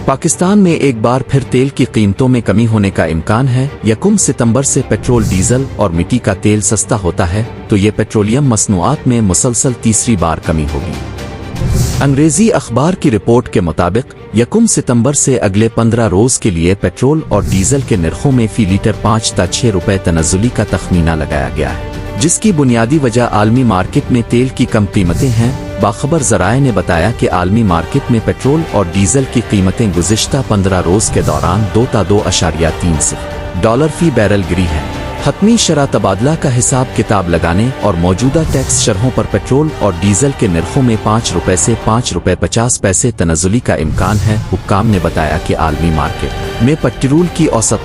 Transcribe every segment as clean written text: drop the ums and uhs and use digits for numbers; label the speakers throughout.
Speaker 1: पाकिस्तान में एक बार फिर तेल की कीमतों में कमी होने का इम्कान है। 1 सितंबर से पेट्रोल, डीजल और मिट्टी का तेल सस्ता होता है तो ये पेट्रोलियम मसनूआत में मुसलसल तीसरी बार कमी होगी। अंग्रेजी अखबार की रिपोर्ट के मुताबिक 1 सितंबर से अगले 15 रोज के लिए पेट्रोल और डीजल के निर्खों में फी लीटर 5 से 6 रुपए तनज़्ज़ुली का तखमीना लगाया गया है, जिसकी बुनियादी वजह आलमी मार्केट में तेल की कम कीमतें हैं। बाखबर ज़राए ने बताया कि आलमी मार्केट में पेट्रोल और डीजल की कीमतें गुज़िश्ता 15 रोज के दौरान 2.3 से डॉलर फी बैरल गिरी है। हतमी शरह तबादला का हिसाब किताब लगाने और मौजूदा टैक्स शरहों पर पेट्रोल और डीजल के निर्खों में 5 रुपए से 5 रुपए 50 पैसे तनज़्ज़ुली का इम्कान है। हुक्काम ने बताया कि आलमी मार्केट में पेट्रोल की औसत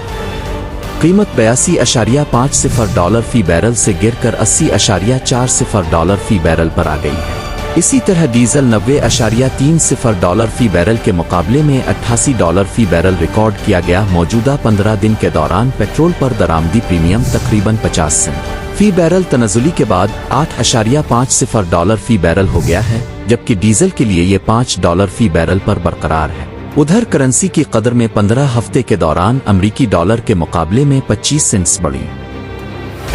Speaker 1: कीमत 82.50 डॉलर फी बैरल से गिरकर 80.40 डॉलर फी बैरल पर आ गई है। इसी तरह डीजल 90.30 डॉलर फी बैरल के मुकाबले में 88 डॉलर फी बैरल रिकॉर्ड किया गया। मौजूदा 15 दिन के दौरान पेट्रोल पर दरामदी प्रीमियम तकरीबन 50 सेंट फी बैरल तनज़्ज़ुली के बाद 8.50 डॉलर फी बैरल हो गया है, जबकि डीजल के लिए ये 5 डॉलर फी बैरल पर बरकरार है। उधर करेंसी की कदर में 15 हफ्ते के दौरान अमरीकी डॉलर के मुकाबले में 25 सेंट्स बढ़ी।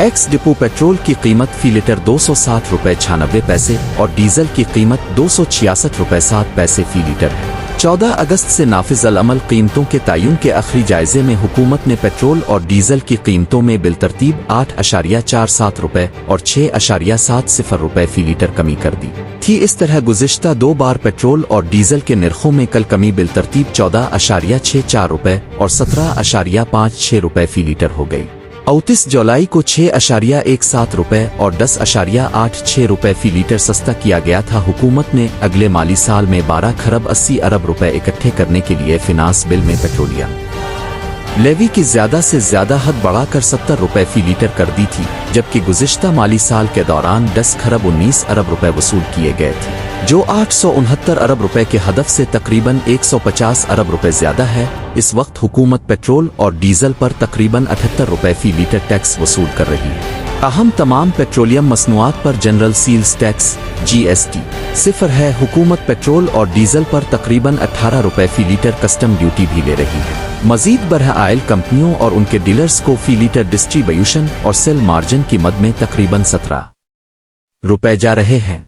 Speaker 1: एक्स डिपो पेट्रोल की कीमत फी लीटर 260 रुपए 96 पैसे और डीजल की कीमत 266 रुपए 7 पैसे फी लीटर है। 14 अगस्त से नाफिज अल अमल कीमतों के तयन के आखिरी जायजे में हुकूमत ने पेट्रोल और डीजल की कीमतों में बिलतरतीब 8.47 रुपए और 6.70 रुपए फी लीटर कमी कर दी थी। इस तरह गुज़िश्ता 2 बार पेट्रोल और डीजल के निर्खों में कल कमी बिलतरतीब 14.64 रुपए और 17.56 रुपए फी लीटर हो गई। 29 जुलाई को 6.17 रुपए और 10.86 रुपए फी लीटर सस्ता किया गया था। हुकूमत ने अगले माली साल में 12 खरब 80 अरब रुपए इकट्ठे करने के लिए फिनांस बिल में पेट्रोलियम लेवी की ज्यादा से ज्यादा हद बढ़ाकर 70 रुपए फी लीटर कर दी थी, जबकि गुज़िश्ता माली साल के दौरान 10 खरब 19 अरब रुपए वसूल किए गए थे, जो 869 अरब रुपए के हदफ से तकरीबन 150 अरब रुपए ज्यादा है। इस वक्त हुकूमत पेट्रोल और डीजल पर तकरीबन 78 रुपए फी लीटर टैक्स वसूल कर रही है। अहम तमाम पेट्रोलियम मसनूआत पर जनरल सील्स टैक्स GST 0 है। हुकूमत पेट्रोल और डीजल पर तकरीबन 18 रुपए फी लीटर कस्टम ड्यूटी भी ले रही है। मजीद बरह आयल कंपनियों और उनके डीलर्स को फी लीटर डिस्ट्रीब्यूशन और सेल मार्जिन की मद में तकरीबन 17 रुपए जा रहे हैं।